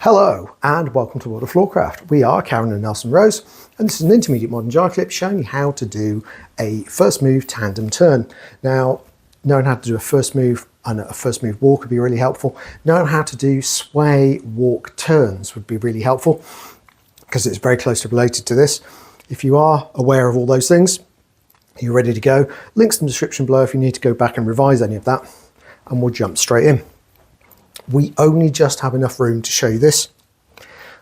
Hello and welcome to World of Floorcraft. We are Karen and Nelson Rose, and this is an Intermediate Modern Jive Clip showing you how to do a First Move Tandem Turn. Now, knowing how to do a first move and a first move walk would be really helpful. Knowing how to do sway walk turns would be really helpful because it's very closely related to this. If you are aware of all those things, you're ready to go. Links in the description below if you need to go back and revise any of that, and we'll jump straight in. We only just have enough room to show you this,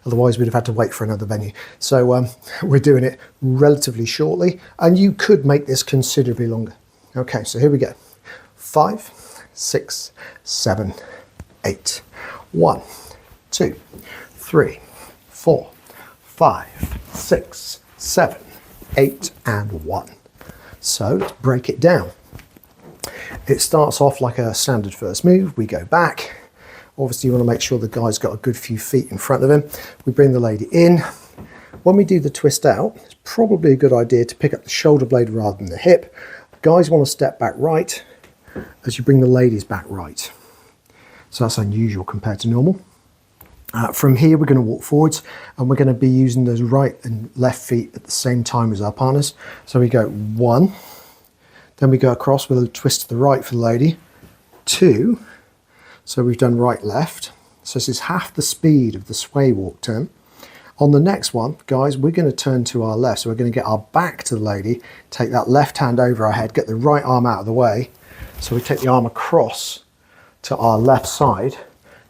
otherwise we'd have had to wait for another venue. So we're doing it relatively shortly, and you could make this considerably longer. Okay, so here we go. 5, 6, 7, 8. 1, 2, 3, 4, 5, 6, 7, 8, and 1. So let's break it down. It starts off like a standard first move. We go back. Obviously, you want to make sure the guy's got a good few feet in front of him. We bring the lady in. When we do the twist out, it's probably a good idea to pick up the shoulder blade rather than the hip. Guys want to step back right as you bring the ladies back right. So that's unusual compared to normal. From here, we're going to walk forwards, and we're going to be using those right and left feet at the same time as our partners. So we go 1, then we go across with a twist to the right for the lady, 2, so we've done right left. So this is half the speed of the sway walk turn. On the next one, guys, we're going to turn to our left. So we're going to get our back to the lady, take that left hand over our head, get the right arm out of the way. So we take the arm across to our left side,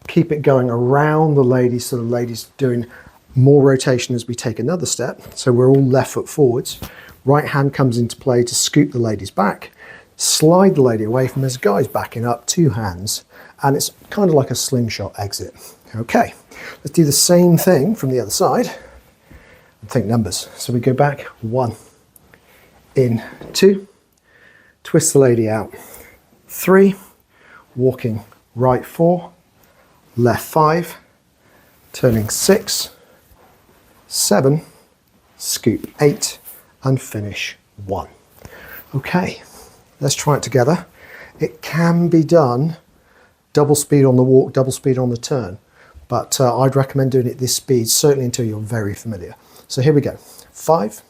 keep it going around the lady so the lady's doing more rotation as we take another step. So we're all left foot forwards. Right hand comes into play to scoop the lady's back, slide the lady away from us, guys backing up, 2 hands, and it's kind of like a slingshot exit. Okay, let's do the same thing from the other side and think numbers. So we go back 1, in 2, twist the lady out, 3, walking right 4, left 5, turning 6, 7, scoop 8, and finish 1. Okay, let's try it together. It can be done double speed on the walk, double speed on the turn, but I'd recommend doing it this speed, certainly until you're very familiar. So here we go. 5,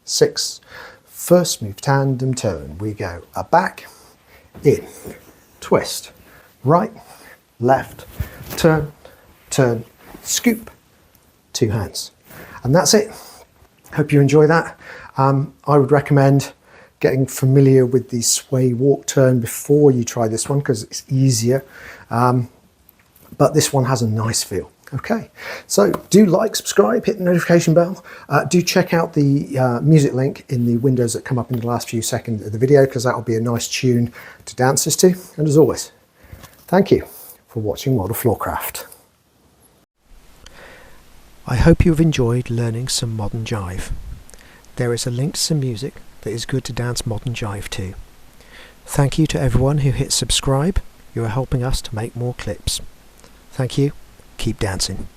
6, first move tandem turn. We go a back, in, twist, right, left, turn, turn, scoop, 2 hands. And that's it. Hope you enjoy that. I would recommend getting familiar with the sway walk turn before you try this one because it's easier. But this one has a nice feel. Okay, so do like, subscribe, hit the notification bell. Do check out the music link in the windows that come up in the last few seconds of the video because that will be a nice tune to dance this to. And as always, thank you for watching World of Floorcraft. I hope you've enjoyed learning some modern jive. There is a link to some music that is good to dance modern jive to. Thank you to everyone who hit subscribe. You are helping us to make more clips. Thank you. Keep dancing.